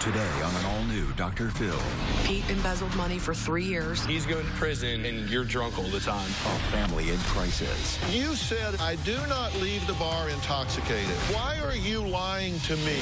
Today on an all-new Dr. Phil. Pete embezzled money for 3 years. He's going to prison, and you're drunk all the time. A family in crisis. You said, I do not leave the bar intoxicated. Why are you lying to me?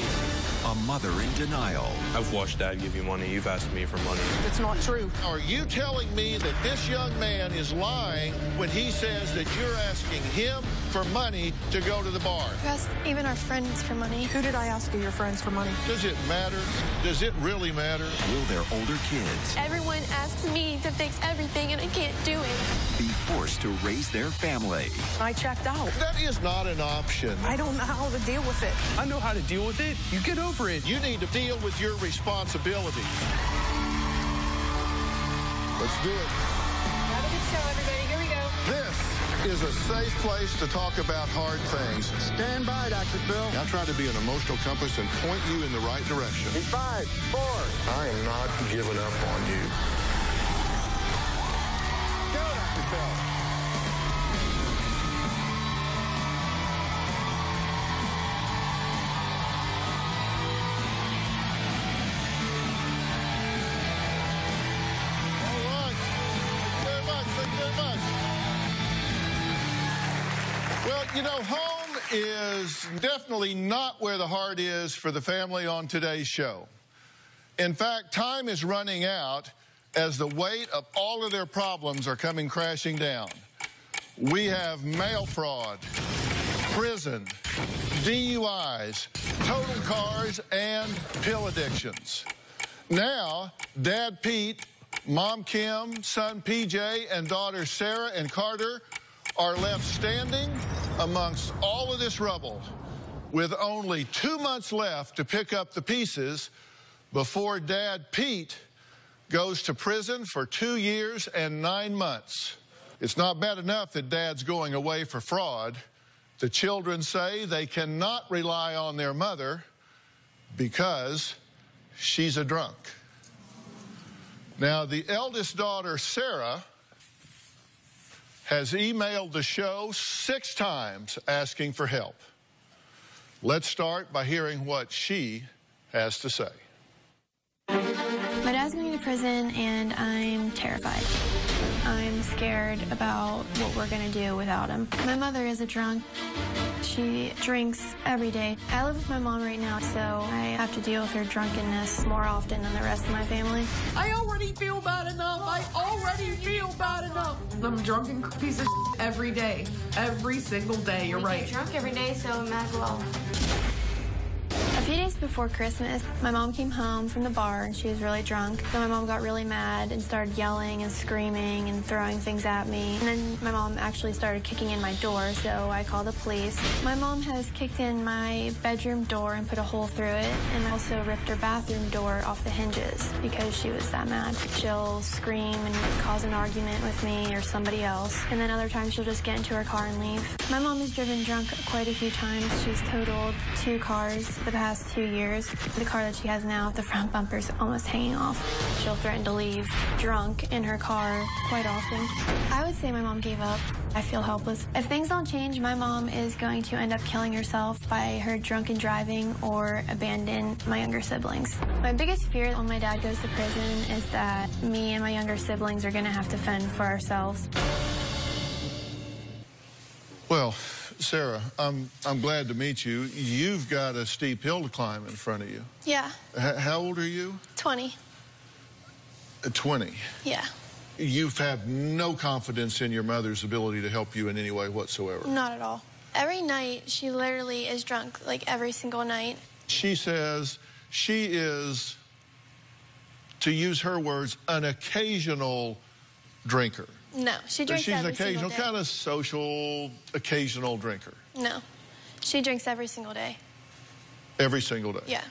A mother in denial. I've watched Dad give you money. You've asked me for money. It's not true. Are you telling me that this young man is lying when he says that you're asking him for money to go to the bar? You asked even our friends for money. Who did I ask of your friends for money? Does it matter? Does it really matter? Will their older kids Everyone asks me to fix everything, and I can't do it. be forced to raise their family? I checked out. That is not an option. I don't know how to deal with it. I know how to deal with it. You get over it. You need to deal with your responsibility. Let's do it. Have a good show, everybody. Here we go. This is a safe place to talk about hard things. Stand by, Dr. Phil. I'll try to be an emotional compass and point you in the right direction. In 5, 4. I am not giving up on you. Go, Dr. Phil. All right. Thank you very much. Thank you very much. Well, you know, home is definitely not where the heart is for the family on today's show. In fact, time is running out as the weight of all of their problems are coming crashing down. We have mail fraud, prison, DUIs, total cars, and pill addictions. Now, Dad Pete, Mom Kim, son PJ, and daughters Sarah and Carter are left standing amongst all of this rubble with only 2 months left to pick up the pieces before Dad Pete goes to prison for 2 years and 9 months. It's not bad enough that Dad's going away for fraud. The children say they cannot rely on their mother because she's a drunk. Now, the eldest daughter, Sarah, has emailed the show 6 times asking for help. Let's start by hearing what she has to say. My dad's going to prison, and I'm terrified. I'm scared about what we're going to do without him. My mother is a drunk. She drinks every day. I live with my mom right now, so I have to deal with her drunkenness more often than the rest of my family. I already feel bad enough. I already feel bad enough. I'm a drunken piece of every day. Every single day, you're right. You're drunk every day, so might as well. A few days before Christmas, my mom came home from the bar and she was really drunk. So my mom got really mad and started yelling and screaming and throwing things at me. And then my mom actually started kicking in my door, so I called the police. My mom has kicked in my bedroom door and put a hole through it, and also ripped her bathroom door off the hinges because she was that mad. She'll scream and cause an argument with me or somebody else, and then other times she'll just get into her car and leave. My mom has driven drunk quite a few times. She's totaled 2 cars the past 2 years. The car that she has now, the front bumper's almost hanging off. She'll threaten to leave drunk in her car quite often. I would say my mom gave up. I feel helpless. If things don't change, my mom is going to end up killing herself by her drunken driving or abandon my younger siblings. My biggest fear when my dad goes to prison is that me and my younger siblings are going to have to fend for ourselves. Well, Sarah, I'm glad to meet you. You've got a steep hill to climb in front of you. Yeah, How old are you? 20. 20. Yeah, You've had no confidence in your mother's ability to help you in any way whatsoever. not at all. Every night, she literally is drunk, like every single night. She says she is, to use her words, an occasional drinker. No, she drinks She's an every single occasional, day. kind of social, occasional drinker. No, she drinks every single day. Every single day. Yeah.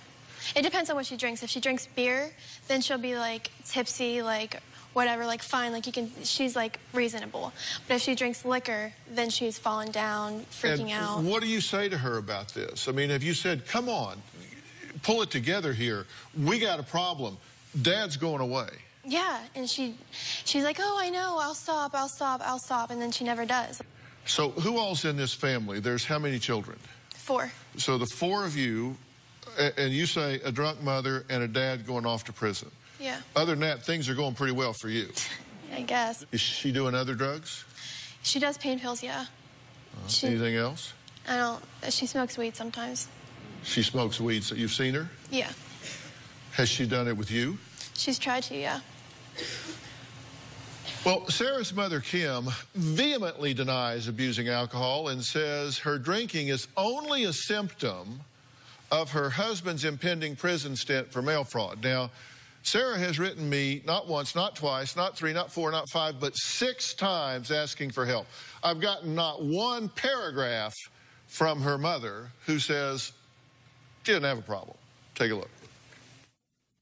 It depends on what she drinks. If she drinks beer, then she'll be like tipsy, like whatever, like fine, like you can, she's like reasonable. But if she drinks liquor, then she's fallen down, freaking out. What do you say to her about this? I mean, have you said, come on, pull it together here. We got a problem. Dad's going away. Yeah, and she's like, oh, I know, I'll stop, and then she never does. So who all's in this family? There's how many children? 4. So the 4 of you, And you say a drunk mother and a dad going off to prison. Yeah, Other than that, things are going pretty well for you. I guess. Is she doing other drugs? She does pain pills, yeah. Anything else? She smokes weed sometimes. She smokes weed, so you've seen her? Yeah. Has she done it with you? She's tried to, yeah. Well, Sarah's mother, Kim, vehemently denies abusing alcohol and says her drinking is only a symptom of her husband's impending prison stint for mail fraud. Now, Sarah has written me not once, not twice, not 3, not 4, not 5, but 6 times asking for help. I've gotten not one paragraph from her mother who says she didn't have a problem. Take a look.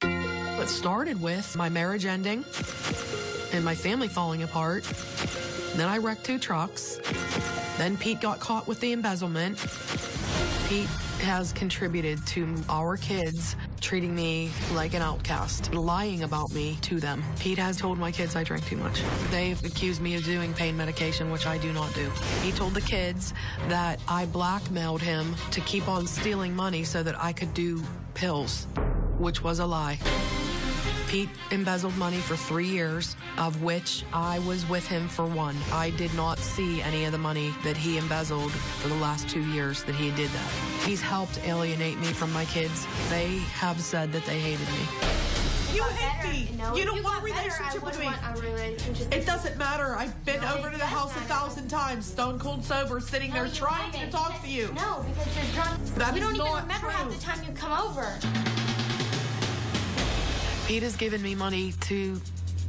It started with my marriage ending and my family falling apart. Then I wrecked 2 trucks. Then Pete got caught with the embezzlement. Pete has contributed to our kids treating me like an outcast, lying about me to them. Pete has told my kids I drink too much. They've accused me of doing pain medication, which I do not do. He told the kids that I blackmailed him to keep on stealing money so that I could do pills, which was a lie. Pete embezzled money for 3 years, of which I was with him for 1. I did not see any of the money that he embezzled for the last 2 years that he did that. He's helped alienate me from my kids. They have said that they hated me. You hate me. You don't want a relationship with me. It doesn't matter. I've been over to the house 1,000 times, stone cold sober, sitting there trying to talk to you. No, because you're drunk. That you is don't even not remember true. half the time you come over. Pete has given me money to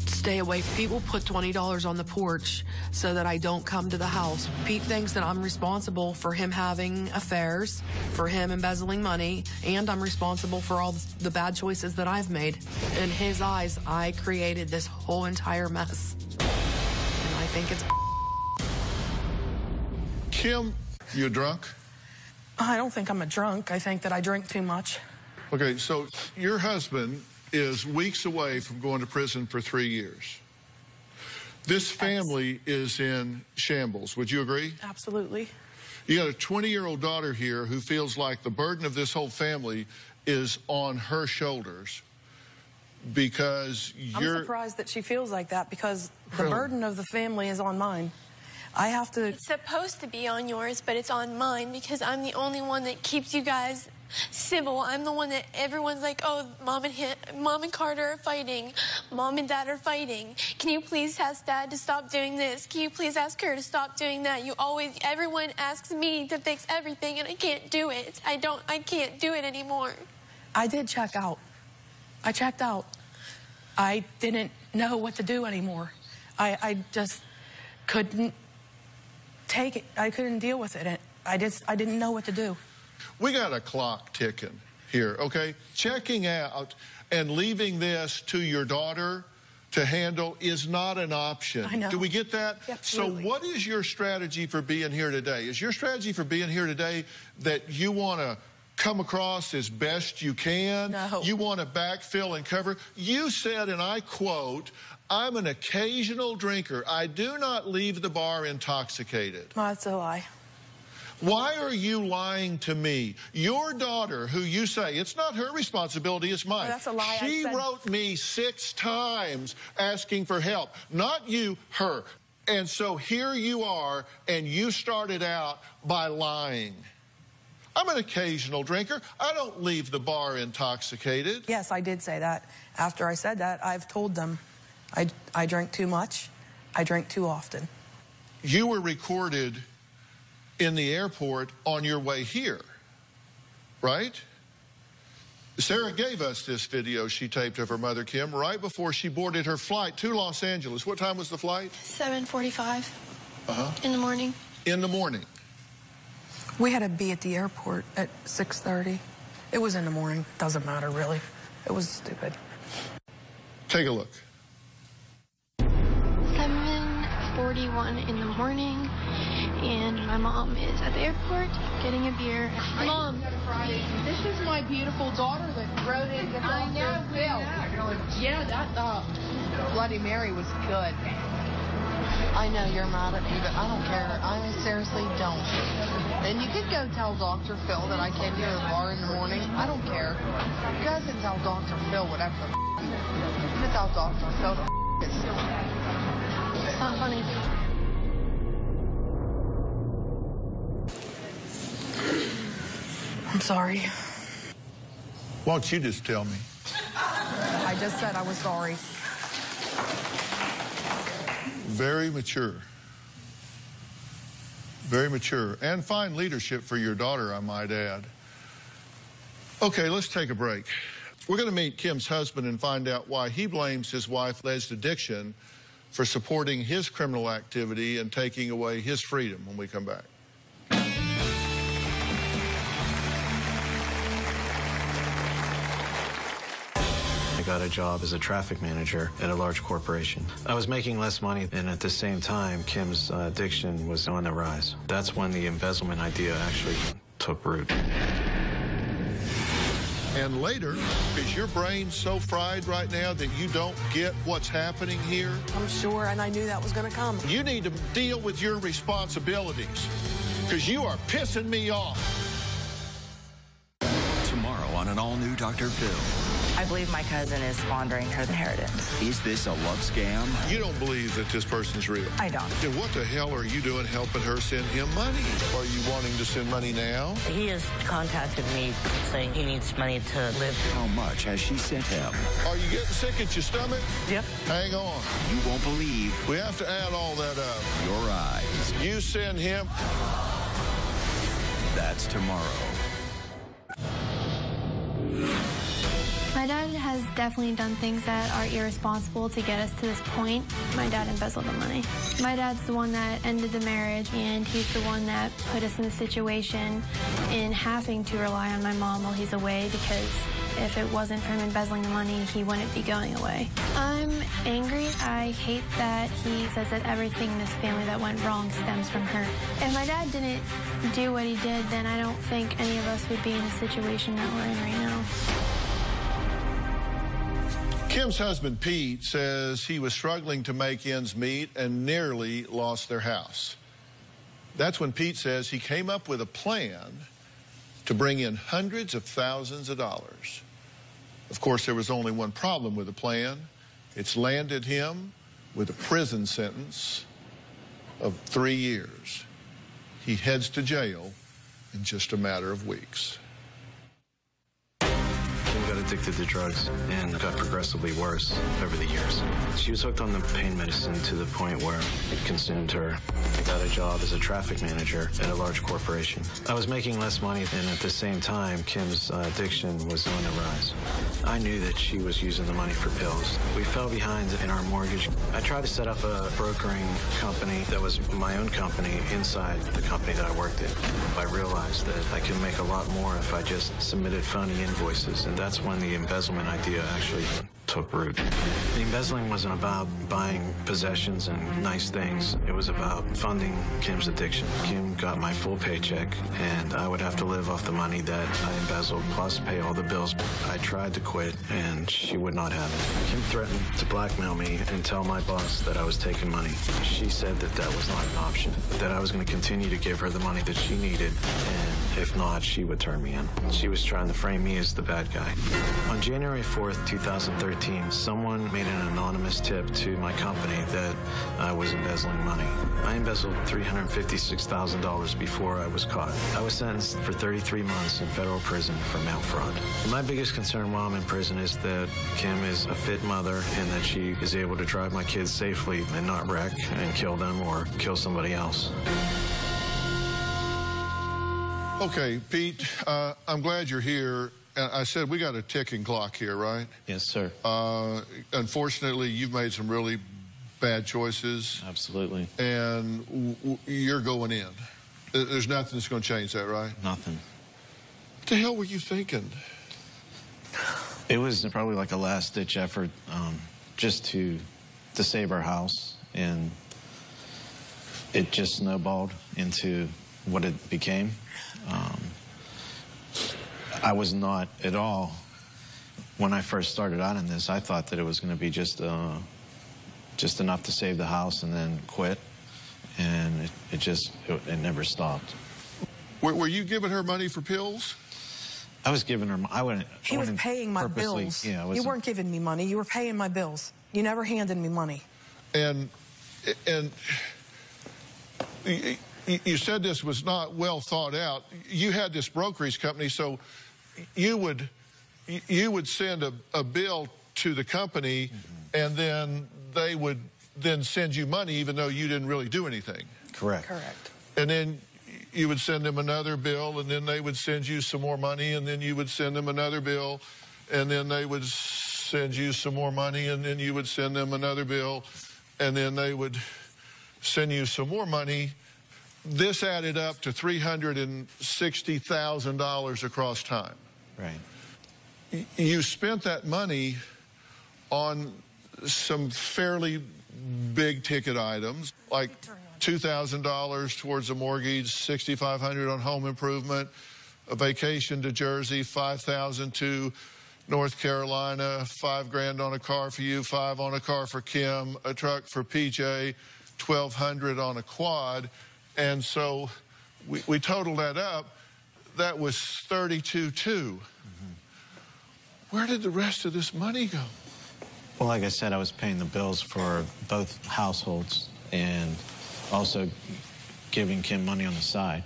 stay away. Pete will put $20 on the porch so that I don't come to the house. Pete thinks that I'm responsible for him having affairs, for him embezzling money, and I'm responsible for all the bad choices that I've made. In his eyes, I created this whole entire mess. And I think it's... Kim, you drunk? I don't think I'm a drunk. I think that I drink too much. Okay, so your husband is weeks away from going to prison for 3 years. This family is in shambles. Would you agree? Absolutely. You got a 20-year-old daughter here who feels like the burden of this whole family is on her shoulders because you're... I'm surprised that she feels like that because the Really? burden of the family is on mine. I have to... It's supposed to be on yours, but it's on mine because I'm the only one that keeps you guys civil. I'm the one that everyone's like, oh, Mom and Carter are fighting. Mom and Dad are fighting. Can you please ask Dad to stop doing this? Can you please ask her to stop doing that? Everyone asks me to fix everything, and I can't do it. I can't do it anymore. I did check out. I checked out. I didn't know what to do anymore. I just couldn't take it. I couldn't deal with it. I didn't know what to do. We got a clock ticking here, okay? Checking out and leaving this to your daughter to handle is not an option. I know. Do we get that? Absolutely. So what is your strategy for being here today? Is your strategy for being here today that you want to come across as best you can? No. You want to backfill and cover? You said, and I quote, I'm an occasional drinker. I do not leave the bar intoxicated. Well, that's a lie. Why are you lying to me? Your daughter, who you say, it's not her responsibility, it's mine. Well, that's a lie. She wrote me 6 times asking for help. Not you, her. And so here you are, and you started out by lying. I'm an occasional drinker. I don't leave the bar intoxicated. Yes, I did say that. After I said that, I've told them I drink too much. I drink too often. You were recorded in the airport on your way here, right? Sarah gave us this video she taped of her mother, Kim, right before she boarded her flight to Los Angeles. What time was the flight? 7:45 in the morning. In the morning. We had to be at the airport at 6:30. It was in the morning. Doesn't matter, really. It was stupid. Take a look. 7:41 in the morning, and my mom is at the airport getting a beer. Mom, This is my beautiful daughter that wrote in. I know, Bill. Yeah, that Bloody Mary was good. I know you're mad at me, but I don't care. I seriously don't. And you could go tell Dr. Phil that I came to the bar in the morning. I don't care. You guys can tell Dr. Phil whatever the you can tell Dr. Phil the it's not funny. I'm sorry. Why don't you just tell me? I just said I was sorry. Very mature. Very mature. And fine leadership for your daughter, I might add. Okay, let's take a break. We're going to meet Kim's husband and find out why he blames his wife, alleged addiction, for supporting his criminal activity and taking away his freedom when we come back. I got a job as a traffic manager at a large corporation. I was making less money, and at the same time, Kim's addiction was on the rise. That's when the embezzlement idea actually took root. And later, is your brain so fried right now that you don't get what's happening here? I'm sure, and I knew that was going to come. You need to deal with your responsibilities, because you are pissing me off. Tomorrow on an all-new Dr. Phil. I believe my cousin is squandering her inheritance. Is this a love scam? You don't believe that this person's real? I don't. Then what the hell are you doing helping her send him money? Are you wanting to send money now? He has contacted me saying he needs money to live. How much has she sent him? Are you getting sick at your stomach? Yep. Hang on. You won't believe We have to add all that up. your eyes. You send him. That's tomorrow. My dad has definitely done things that are irresponsible to get us to this point. My dad embezzled the money. My dad's the one that ended the marriage, and he's the one that put us in the situation in having to rely on my mom while he's away, because if it wasn't for him embezzling the money, he wouldn't be going away. I'm angry. I hate that he says that everything in this family that went wrong stems from her. If my dad didn't do what he did, then I don't think any of us would be in the situation that we're in right now. Kim's husband, Pete, says he was struggling to make ends meet and nearly lost their house. That's when Pete says he came up with a plan to bring in hundreds of thousands of dollars. Of course, there was only one problem with the plan. It's landed him with a prison sentence of 3 years. He heads to jail in just a matter of weeks. Kim got addicted to drugs and got progressively worse over the years. She was hooked on the pain medicine to the point where it consumed her. I got a job as a traffic manager at a large corporation. I was making less money, and at the same time, Kim's addiction was on the rise. I knew that she was using the money for pills. We fell behind in our mortgage. I tried to set up a brokering company that was my own company inside the company that I worked in. I realized that I could make a lot more if I just submitted phony invoices, and that's when the embezzlement idea actually took root. The embezzling wasn't about buying possessions and nice things. It was about funding Kim's addiction. Kim got my full paycheck, and I would have to live off the money that I embezzled, plus pay all the bills. I tried to quit, and she would not have it. Kim threatened to blackmail me and tell my boss that I was taking money. She said that that was not an option, that I was going to continue to give her the money that she needed, and if not, she would turn me in. She was trying to frame me as the bad guy. On January 4th, 2013, someone made an anonymous tip to my company that I was embezzling money. I embezzled $356,000 before I was caught. I was sentenced for 33 months in federal prison for mail fraud. My biggest concern while I'm in prison is that Kim is a fit mother and that she is able to drive my kids safely and not wreck and kill them or kill somebody else. Okay, Pete, I'm glad you're here. I said we got a ticking clock here, right? Yes, sir. Unfortunately, you've made some really bad choices. Absolutely. And you're going in. There's nothing that's going to change that, right? Nothing. What the hell were you thinking? It was probably like a last-ditch effort just to save our house, and it just snowballed into what it became. I was not at all, when I first started out in this, I thought that it was going to be just just enough to save the house and then quit. And it never stopped. Were you giving her money for pills? I was giving her, He was paying my bills. Yeah, you weren't giving me money. You were paying my bills. You never handed me money. And you said this was not well thought out. You had this brokerage company, so you would send a bill to the company, and then they would then send you money even though you didn't really do anything. Correct. Correct. And then you would send them another bill, and then they would send you some more money, and then you would send them another bill, and then they would send you some more money, and then you would send them another bill, and then they would send you some more money. This added up to $360,000 across time. Right. You spent that money on some fairly big ticket items, like $2,000 towards a mortgage, $6,500 on home improvement, a vacation to Jersey, $5,000 to North Carolina, $5,000 on a car for you, $5,000 on a car for Kim, a truck for PJ, $1,200 on a quad. And so we totaled that up. That was $32,200. Where did the rest of this money go? Well, like I said, I was paying the bills for both households and also giving Kim money on the side.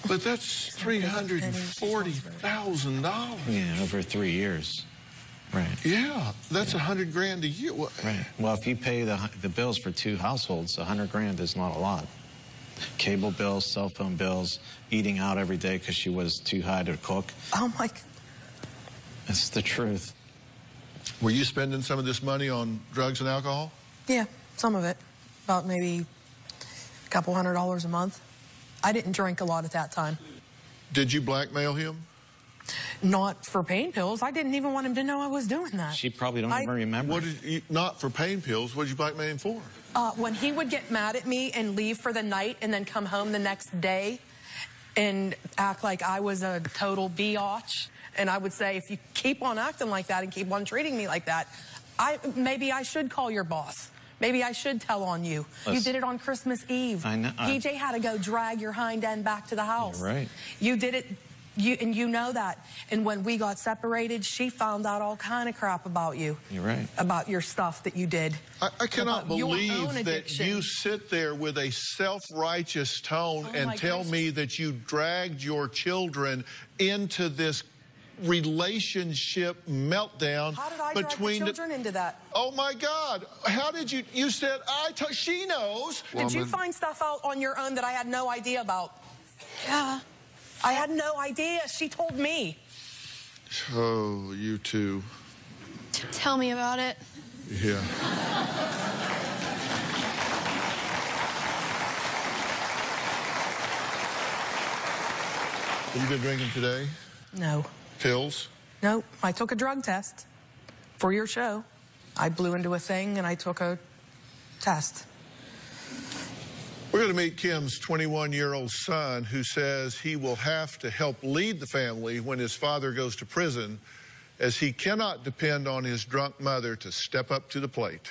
But that's $340,000. Yeah, over 3 years. Right. Yeah, that's $100,000 a year. Right. Well, if you pay the bills for 2 households, $100,000 is not a lot. Cable bills, cell phone bills, eating out every day because she was too high to cook. Oh, my. It's the truth. Were you spending some of this money on drugs and alcohol? Yeah, some of it. About maybe a couple $100 a month. I didn't drink a lot at that time. Did you blackmail him? Not for pain pills. I didn't even want him to know I was doing that. She probably don't even remember. Not for pain pills. What did you blackmail him for? When he would get mad at me and leave for the night and then come home the next day and act like I was a total biatch, and I would say, if you keep on acting like that and keep on treating me like that, maybe I should call your boss. Maybe I should tell on you. You did it on Christmas Eve. I know. PJ had to go drag your hind end back to the house. You're right. You did it. And you know that. And when we got separated, she found out all kind of crap about you. You're right. About your stuff that you did. I cannot believe that you sit there with a self-righteous tone and tell me that you dragged your children into this relationship meltdown. How did I drag the children into that? Oh, my God. How did you... You said, she knows. Did you find stuff out on your own that I had no idea about? Yeah. I had no idea. She told me. Oh, you two. Tell me about it. Yeah. Have you been drinking today? No. Pills? No. I took a drug test for your show. I blew into a thing and I took a test. We're going to meet Kim's 21-year-old son, who says he will have to help lead the family when his father goes to prison, as he cannot depend on his drunk mother to step up to the plate.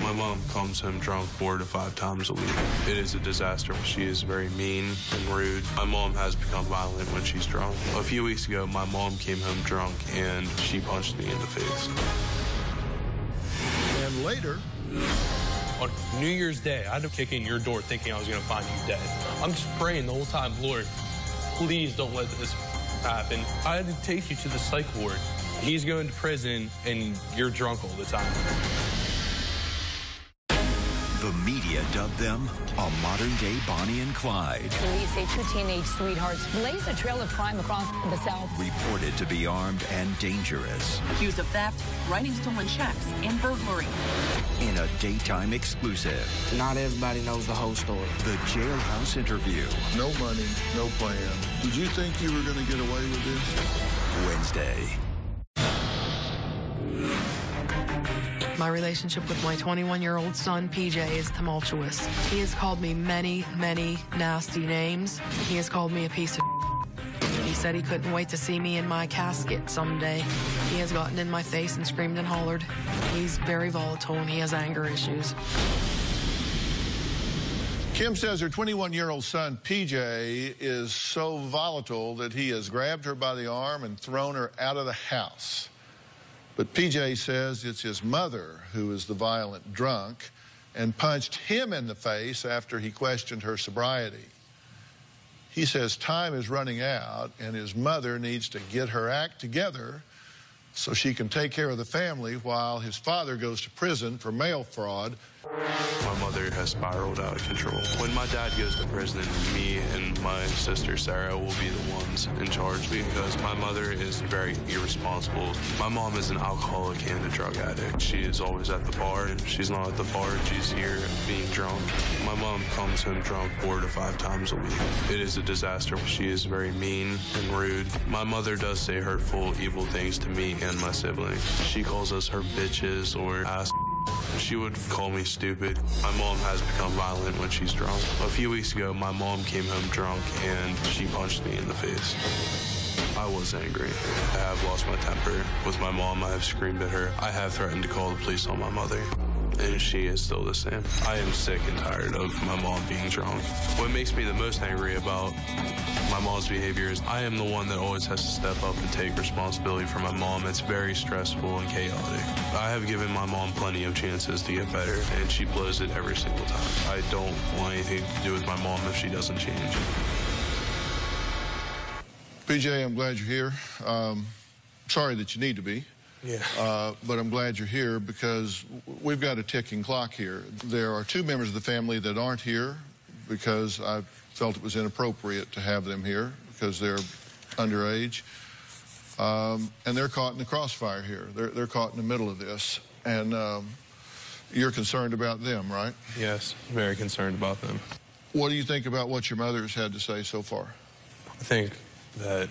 My mom comes home drunk 4 to 5 times a week. It is a disaster. She is very mean and rude. My mom has become violent when she's drunk. A few weeks ago, my mom came home drunk and she punched me in the face. And later... On New Year's Day, I had to kick in your door thinking I was going to find you dead. I'm just praying the whole time, Lord, please don't let this happen. I had to take you to the psych ward. He's going to prison and you're drunk all the time. The media dubbed them a modern-day Bonnie and Clyde. Police say 2 teenage sweethearts blaze a trail of crime across the South. Reported to be armed and dangerous. Accused of theft, writing stolen checks, and burglary. In a daytime exclusive. Not everybody knows the whole story. The Jailhouse Interview. No money, no plan. Did you think you were going to get away with this? Wednesday. My relationship with my 21-year-old son, PJ, is tumultuous. He has called me many, many nasty names. He has called me a piece of He's said he couldn't wait to see me in my casket someday. He has gotten in my face and screamed and hollered. He's very volatile and he has anger issues. Kim says her 21-year-old son, PJ, is so volatile that he has grabbed her by the arm and thrown her out of the house. But PJ says it's his mother who is the violent drunk and punched him in the face after he questioned her sobriety. He says time is running out and his mother needs to get her act together so she can take care of the family while his father goes to prison for mail fraud. My mother has spiraled out of control. When my dad goes to prison, me and my sister Sarah will be the ones in charge because my mother is very irresponsible. My mom is an alcoholic and a drug addict. She is always at the bar, and she's not at the bar, she's here being drunk. My mom comes home drunk 4 to 5 times a week. It is a disaster. She is very mean and rude. My mother does say hurtful, evil things to me and my siblings. She calls us her bitches or ass. She would call me stupid. My mom has become violent when she's drunk. A few weeks ago, my mom came home drunk and she punched me in the face. I was angry. I have lost my temper. With my mom, I have screamed at her. I have threatened to call the police on my mother. And she is still the same. I am sick and tired of my mom being drunk. What makes me the most angry about my mom's behavior is I am the one that always has to step up and take responsibility for my mom. It's very stressful and chaotic. I have given my mom plenty of chances to get better, and she blows it every single time. I don't want anything to do with my mom if she doesn't change. PJ, I'm glad you're here. Sorry that you need to be. Yeah. But I'm glad you're here because we've got a ticking clock here. There are 2 members of the family that aren't here because I felt it was inappropriate to have them here because they're underage. And they're caught in the crossfire here. They're caught in the middle of this. And you're concerned about them, right? Yes, very concerned about them. What do you think about what your mother has had to say so far? I think that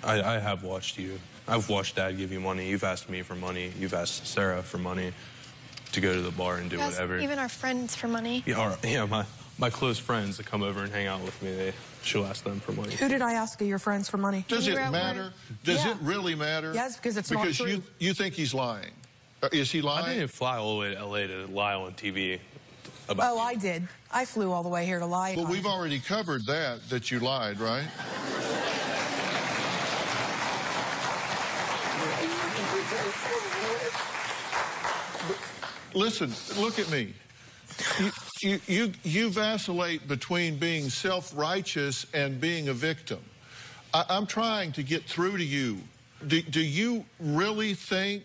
I have watched you. I've watched Dad give you money. You've asked me for money. You've asked Sarah for money to go to the bar and do whatever. Even our friends for money. Yeah, my close friends that come over and hang out with me, she'll ask them for money. Who did I ask of your friends for money? Does it matter? Does it really matter? Yes, because it's not true. Because you think he's lying. Is he lying? I didn't fly all the way to L.A. to lie on TV about you. I did. I flew all the way here to lie. Well, we've already covered that you lied, right? Listen, look at me. You vacillate between being self-righteous and being a victim. I'm trying to get through to you. Do you really think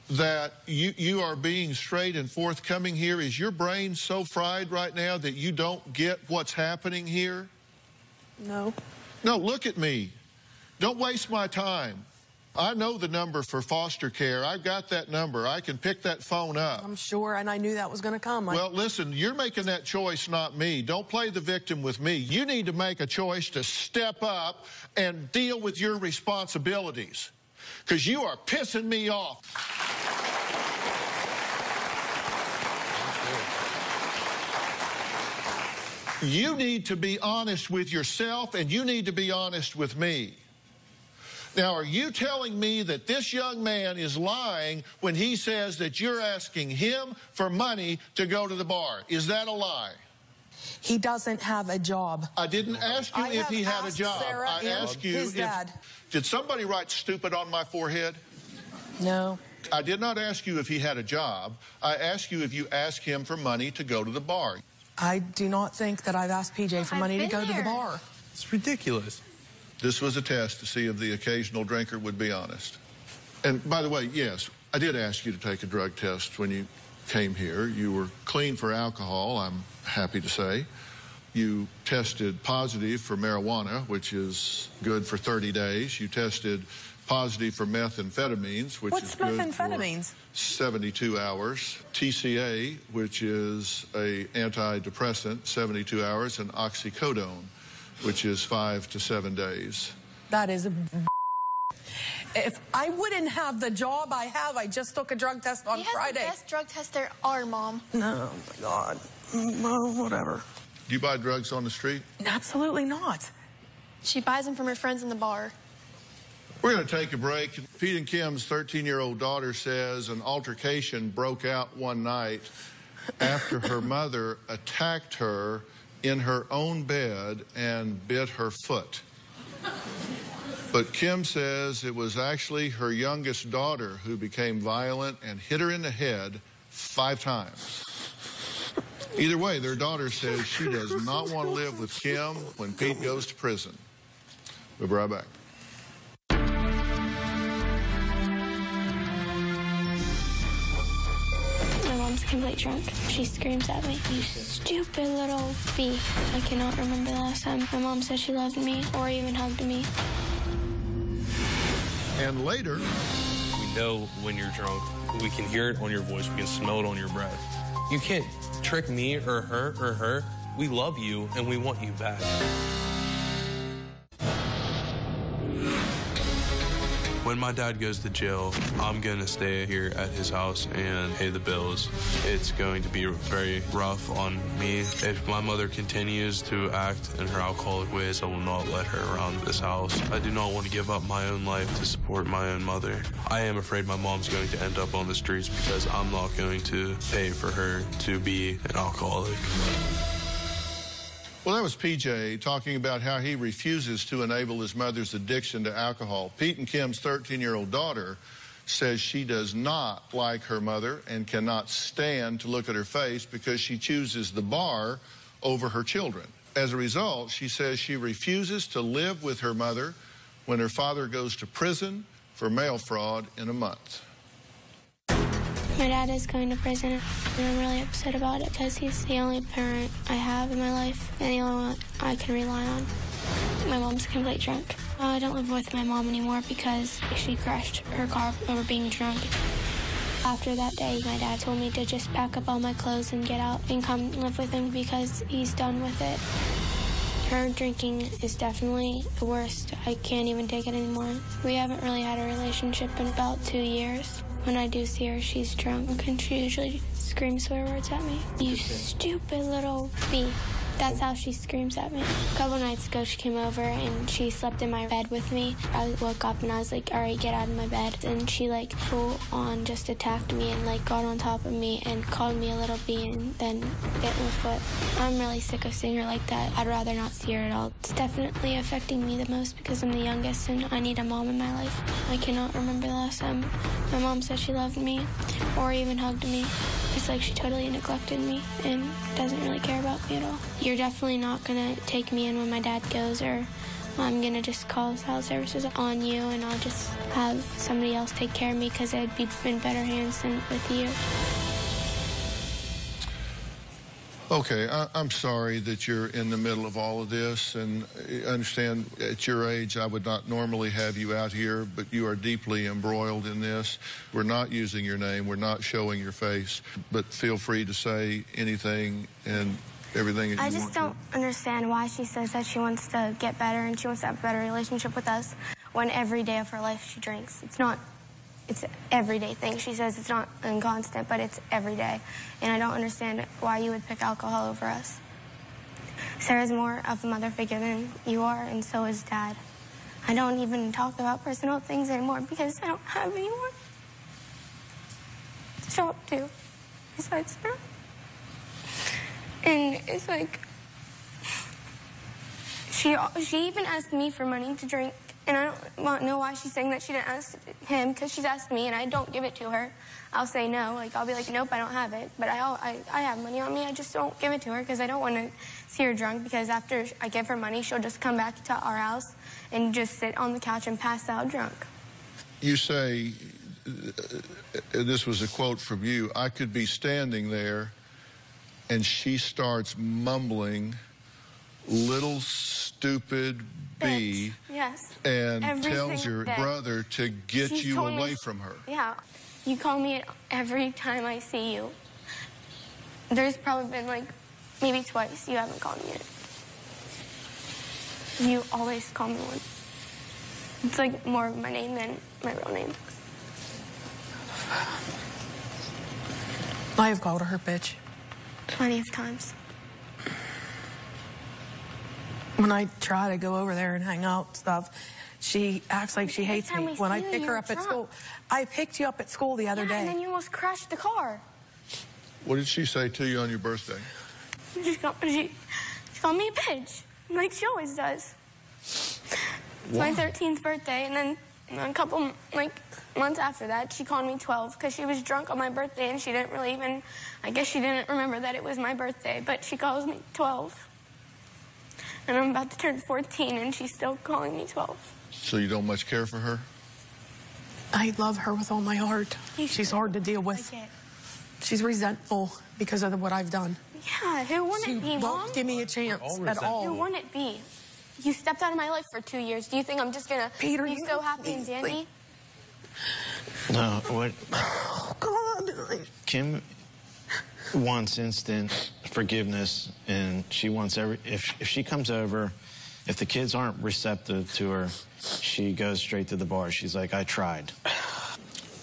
that you are being straight and forthcoming here? Is your brain so fried right now that you don't get what's happening here? No. No, look at me. Don't waste my time. I know the number for foster care. I've got that number. I can pick that phone up. I'm sure, and I knew that was going to come. Well, listen, you're making that choice, not me. Don't play the victim with me. You need to make a choice to step up and deal with your responsibilities, because you are pissing me off. You need to be honest with yourself, and you need to be honest with me. Now, are you telling me that this young man is lying when he says that you're asking him for money to go to the bar? Is that a lie? He doesn't have a job. I didn't ask you if he had a job. Sarah I asked you his dad. Did somebody write stupid on my forehead? No. I did not ask you if he had a job. I asked you if you asked him for money to go to the bar. I do not think that I've asked PJ for money to go to the bar. It's ridiculous. This was a test to see if the occasional drinker would be honest. And by the way, yes, I did ask you to take a drug test when you came here. You were clean for alcohol, I'm happy to say. You tested positive for marijuana, which is good for 30 days. You tested positive for methamphetamines, which is good for 72 hours. TCA, which is an antidepressant, 72 hours, and oxycodone, which is 5 to 7 days. That is a... If I wouldn't have the job I have, I just took a drug test on Friday. He has the best drug test there are, Mom. No, oh my God. Well, whatever. Do you buy drugs on the street? Absolutely not. She buys them from her friends in the bar. We're going to take a break. Pete and Kim's 13-year-old daughter says an altercation broke out one night after her mother attacked her in her own bed and bit her foot. But Kim says it was actually her youngest daughter who became violent and hit her in the head 5 times. Either way, their daughter says she does not want to live with Kim when Pete goes to prison. We'll be right back. My mom's a complete drunk. She screams at me, "You stupid little bee." I cannot remember the last time my mom said she loved me or even hugged me. And later, we know when you're drunk. We can hear it on your voice. We can smell it on your breath. You can't trick me or her. We love you and we want you back. When my dad goes to jail, I'm going to stay here at his house and pay the bills. It's going to be very rough on me. If my mother continues to act in her alcoholic ways, I will not let her around this house. I do not want to give up my own life to support my own mother. I am afraid my mom's going to end up on the streets because I'm not going to pay for her to be an alcoholic. well, that was PJ talking about how he refuses to enable his mother's addiction to alcohol. Pete and Kim's 13-year-old daughter says she does not like her mother and cannot stand to look at her face because she chooses the bar over her children. As a result, she says she refuses to live with her mother when her father goes to prison for mail fraud in a month. My dad is going to prison, and I'm really upset about it because he's the only parent I have in my life and the only one I can rely on. My mom's a complete drunk. I don't live with my mom anymore because she crashed her car over being drunk. After that day, my dad told me to just pack up all my clothes and get out and come live with him because he's done with it. Her drinking is definitely the worst. I can't even take it anymore. We haven't really had a relationship in about 2 years. When I do see her, she's drunk, and she usually screams swear words at me. You stupid little bee. That's how she screams at me. A couple nights ago, she came over, and she slept in my bed with me. I woke up, and I was like, all right, get out of my bed. And she, full on just attacked me and, got on top of me and called me a little bee and then bit my foot. I'm really sick of seeing her like that. I'd rather not see her at all. It's definitely affecting me the most because I'm the youngest, and I need a mom in my life. I cannot remember the last time my mom said she loved me or even hugged me. It's like she totally neglected me and doesn't really care about me at all. You're definitely not going to take me in when my dad goes, or I'm going to just call child services on you and I'll just have somebody else take care of me because I'd be in better hands than with you. Okay, I'm sorry that you're in the middle of all of this, and I understand at your age I would not normally have you out here, but you are deeply embroiled in this. We're not using your name, we're not showing your face, but feel free to say anything and everything that you want. I just don't understand why she says that she wants to get better and she wants to have a better relationship with us when every day of her life she drinks. It's an everyday thing. She says it's not constant, but it's every day. And I don't understand why you would pick alcohol over us. Sarah's more of a mother figure than you are, and so is Dad. I don't even talk about personal things anymore because I don't have anyone to talk to besides her. And it's like, she even asked me for money to drink. And I don't know why she's saying that she didn't ask him, because she's asked me and I don't give it to her. I'll say no. I'll be like, nope, I don't have it. But I have money on me. I just don't give it to her because I don't want to see her drunk, because after I give her money, she'll just come back to our house and just sit on the couch and pass out drunk. You say, this was a quote from you, I could be standing there and she starts mumbling, little stupid bee, yes, and every tells your brother to get you away from her. Yeah, you call me every time I see you. There's probably been maybe twice you haven't called me yet. You always call me one. It's more of my name than my real name. I have called her bitch. Plenty of times. When I try to go over there and hang out and stuff, she acts like she hates me. When I pick her up at school, I picked you up at school the other day. And then you almost crashed the car. What did she say to you on your birthday? She called me a bitch, like she always does. It's my 13th birthday, and then a couple, months after that, she called me 12 because she was drunk on my birthday, and she didn't really even, I guess she didn't remember that it was my birthday, but she calls me 12. And I'm about to turn 14, and she's still calling me 12. So you don't much care for her? I love her with all my heart. She's hard to deal with. She's resentful because of what I've done. Yeah, who wouldn't be, Mom? She won't give me a chance at all. Who wouldn't be? You stepped out of my life for 2 years. Do you think I'm just going to be so happy and dandy? No, what? Oh, God. Kim wants instant forgiveness, and she wants if she comes over, if the kids aren't receptive to her, she goes straight to the bar. She's like, I tried.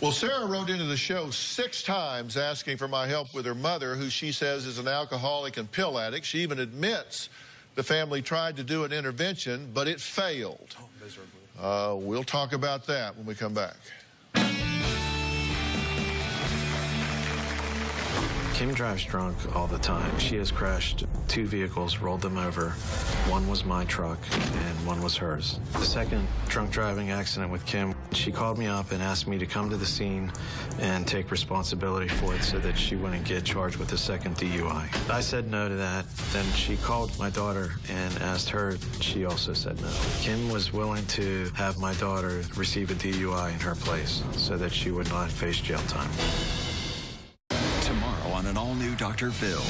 Well, Sarah wrote into the show 6 times asking for my help with her mother, who she says is an alcoholic and pill addict. She even admits the family tried to do an intervention, but it failed. Oh, miserably. We'll talk about that when we come back. Kim drives drunk all the time. She has crashed 2 vehicles, rolled them over. One was my truck and one was hers. The second drunk driving accident with Kim, she called me up and asked me to come to the scene and take responsibility for it so that she wouldn't get charged with a second DUI. I said no to that. Then she called my daughter and asked her. She also said no. Kim was willing to have my daughter receive a DUI in her place so that she would not face jail time. Tomorrow on an all-new Dr. Phil.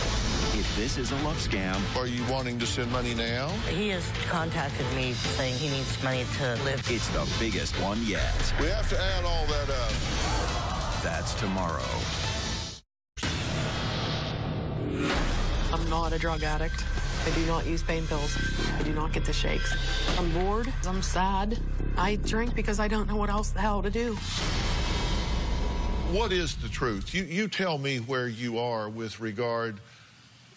If this is a love scam... Are you wanting to send money now? He has contacted me saying he needs money to live. It's the biggest one yet. We have to add all that up. That's tomorrow. I'm not a drug addict. I do not use pain pills. I do not get the shakes. I'm bored. I'm sad. I drink because I don't know what else the hell to do. What is the truth? You tell me where you are with regard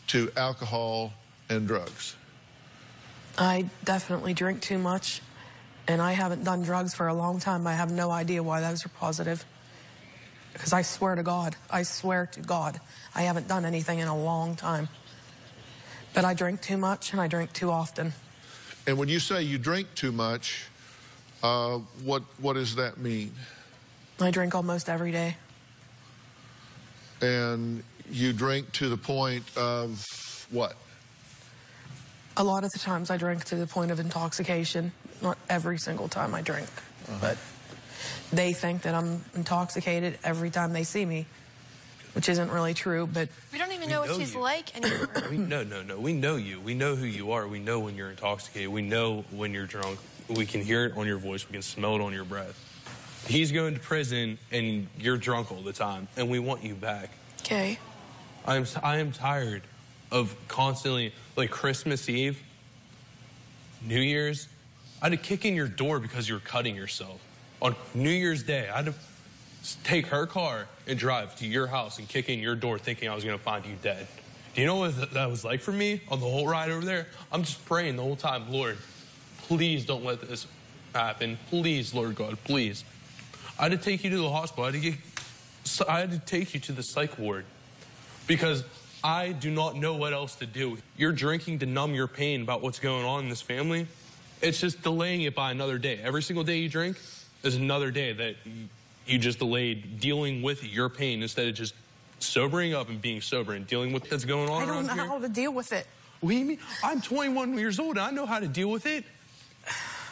to alcohol and drugs. I definitely drink too much, and I haven't done drugs for a long time. I have no idea why those are positive. Because I swear to God, I haven't done anything in a long time. But I drink too much, and I drink too often. And when you say you drink too much, what does that mean? I drink almost every day. And you drink to the point of what? A lot of the times I drink to the point of intoxication. Not every single time I drink, but they think that I'm intoxicated every time they see me, which isn't really true, but... We don't even know what she's like anymore. No. We know you. We know who you are. We know when you're intoxicated. We know when you're drunk. We can hear it on your voice. We can smell it on your breath. He's going to prison, and you're drunk all the time, and we want you back. Okay. I am tired of constantly, like Christmas Eve, New Year's, I had to kick in your door because you were cutting yourself. On New Year's Day, I had to take her car and drive to your house and kick in your door thinking I was going to find you dead. Do you know what that was like for me on the whole ride over there? I'm just praying the whole time, Lord, please don't let this happen. Please, Lord God, please. I had to take you to the hospital. I had to take you to the psych ward because I do not know what else to do. You're drinking to numb your pain about what's going on in this family. It's just delaying it by another day. Every single day you drink is another day that you just delayed dealing with your pain instead of just sobering up and being sober and dealing with what's going on around here. I don't know how to deal with it. What do you mean? I'm 21 years old and I know how to deal with it.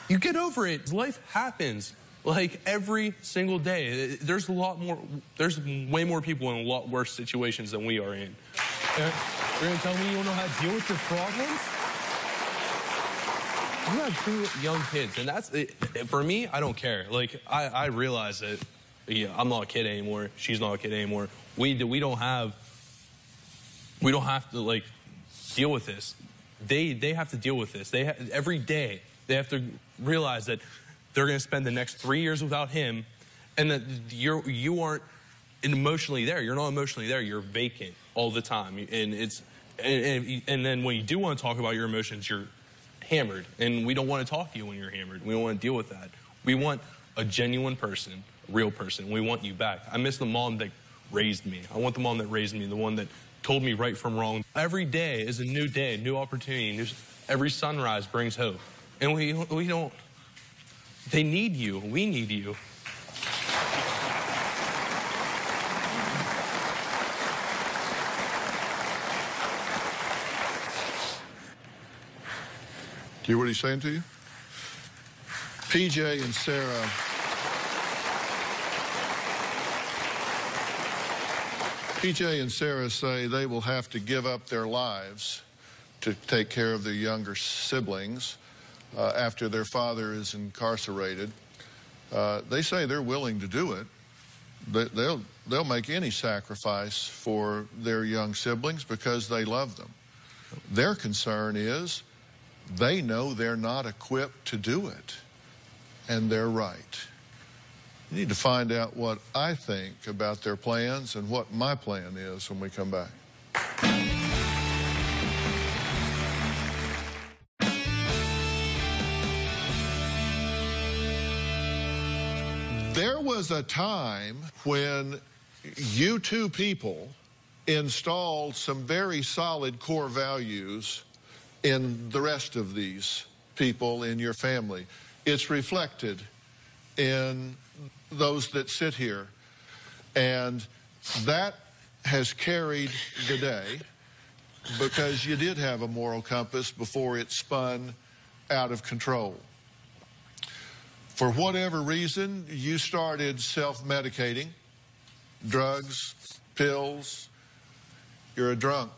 You get over it. Life happens. Like every single day, there's way more people in a lot worse situations than we are in. You're gonna tell me you don't know how to deal with your problems? You have 2 young kids, and that's it. For me, I don't care. Like I realize that, yeah, I'm not a kid anymore. She's not a kid anymore. We don't have to like deal with this. They have to deal with this. Every day they have to realize that they're going to spend the next 3 years without him, and that you aren't emotionally there. You're not emotionally there. You're vacant all the time, and then when you do want to talk about your emotions, you're hammered, and we don't want to talk to you when you're hammered. We don't want to deal with that. We want a genuine person, a real person. We want you back. I miss the mom that raised me. I want the mom that raised me, the one that told me right from wrong. Every day is a new day, new opportunity. Every sunrise brings hope. And we don't, they need you. We need you. Do you hear what he's saying to you? PJ and Sarah. PJ and Sarah say they will have to give up their lives to take care of their younger siblings after their father is incarcerated. They say they're willing to do it. They'll make any sacrifice for their young siblings because they love them. Their concern is they know they're not equipped to do it, and they're right. You need to find out what I think about their plans and what my plan is when we come back. There was a time when you two people installed some very solid core values in the rest of these people in your family. It's reflected in those that sit here, and that has carried the day because you did have a moral compass before it spun out of control. For whatever reason, you started self-medicating, drugs, pills. You're a drunk.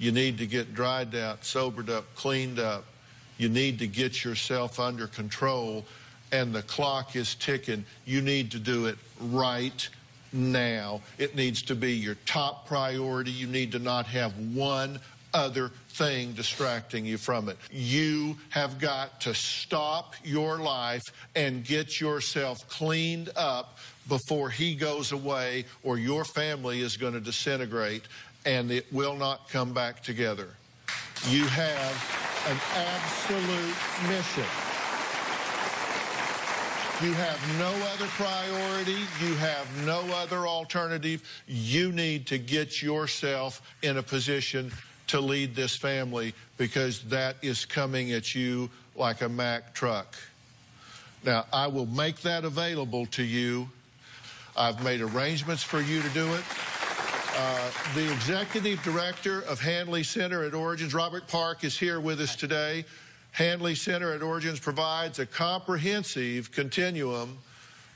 You need to get dried out, sobered up, cleaned up. You need to get yourself under control, and the clock is ticking. You need to do it right now. It needs to be your top priority. You need to not have one other thing distracting you from it. You have got to stop your life and get yourself cleaned up before he goes away, or your family is going to disintegrate and it will not come back together. You have an absolute mission. You have no other priority. You have no other alternative. You need to get yourself in a position to lead this family, because that is coming at you like a Mack truck. Now, I will make that available to you. I've made arrangements for you to do it. The executive director of Handley Center at Origins, Robert Park, is here with us today. Handley Center at Origins provides a comprehensive continuum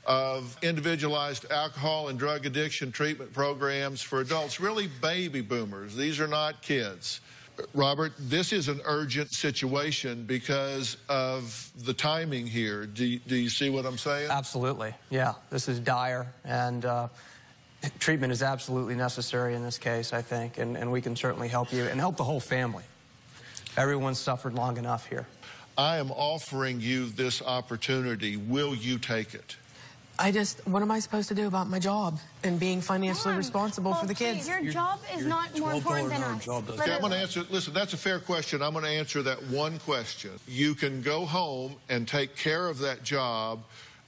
of individualized alcohol and drug addiction treatment programs for adults, really baby boomers. These are not kids. Robert, this is an urgent situation because of the timing here. Do you see what I'm saying? Absolutely. Yeah, this is dire, and treatment is absolutely necessary in this case, I think, and we can certainly help you and help the whole family. Everyone's suffered long enough here. I am offering you this opportunity. Will you take it? What am I supposed to do about my job and being financially responsible for the kids? Your job is not more important than us. Okay, I'm going to answer. Listen, that's a fair question. I'm going to answer that one question. You can go home and take care of that job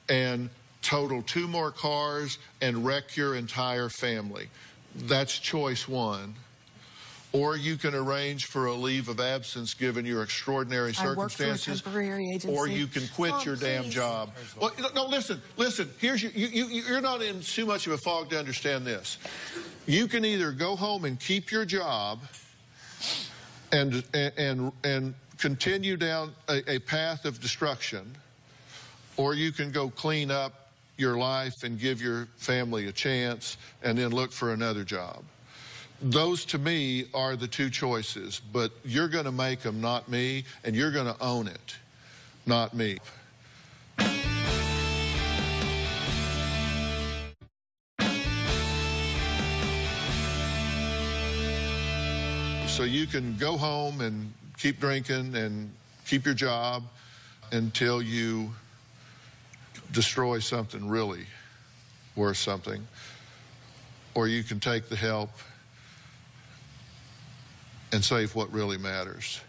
and total 2 more cars and wreck your entire family. That's choice one. Or you can arrange for a leave of absence given your extraordinary circumstances. I work for a temporary agency. Or you can quit your damn job. Well, no, listen. Here's you're not in too much of a fog to understand this. You can either go home and keep your job and continue down a path of destruction, or you can go clean up your life and give your family a chance and then look for another job. Those, to me, are the two choices, but you're going to make them, not me, and you're going to own it, not me. So you can go home and keep drinking and keep your job until you destroy something really worth something, or you can take the help and save what really matters.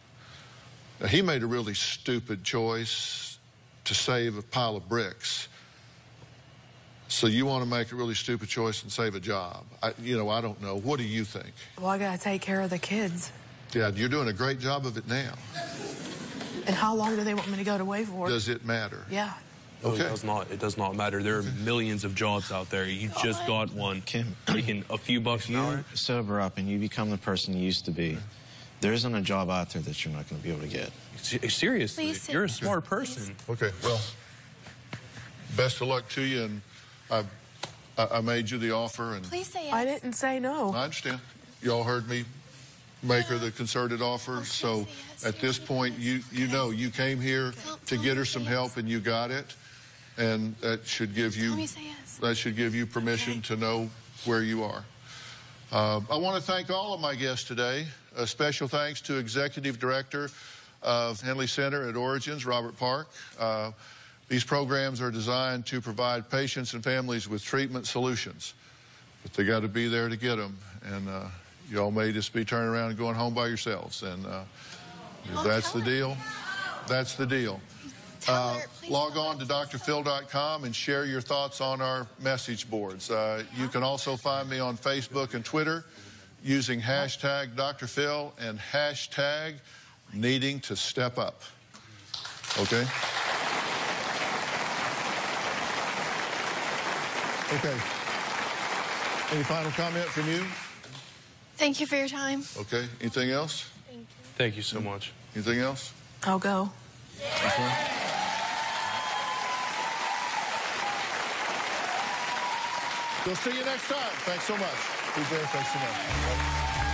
Now, he made a really stupid choice to save a pile of bricks. So you want to make a really stupid choice and save a job. I don't know. What do you think? Well, I got to take care of the kids. Yeah, you're doing a great job of it now. And how long do they want me to go away for? Does it matter? Yeah. No, okay. It does not matter. There are millions of jobs out there. You just got one. Kim, making a few bucks an hour. Sober up and you become the person you used to be. There isn't a job out there that you're not going to be able to get. Seriously, you're a smart person. Okay, well, best of luck to you, and I made you the offer. And please say yes. I didn't say no. I understand. You all heard me make her the concerted offer, so at this point, you know you came here to get her some help, and you got it, and that should give you permission to know where you are. I want to thank all of my guests today. A special thanks to Executive Director of Henley Center at Origins, Robert Park. These programs are designed to provide patients and families with treatment solutions, but they got to be there to get them. And you all may just be turning around and going home by yourselves. And that's the deal. That's the deal. Log on to drphil.com and share your thoughts on our message boards. You can also find me on Facebook and Twitter using hashtag Dr. Phil and hashtag needing to step up. Okay? Okay. Any final comment from you? Thank you for your time. Okay. Anything else? Thank you so much. Anything else? I'll go. Okay. We'll see you next time. Thanks so much. PJ, thanks so much.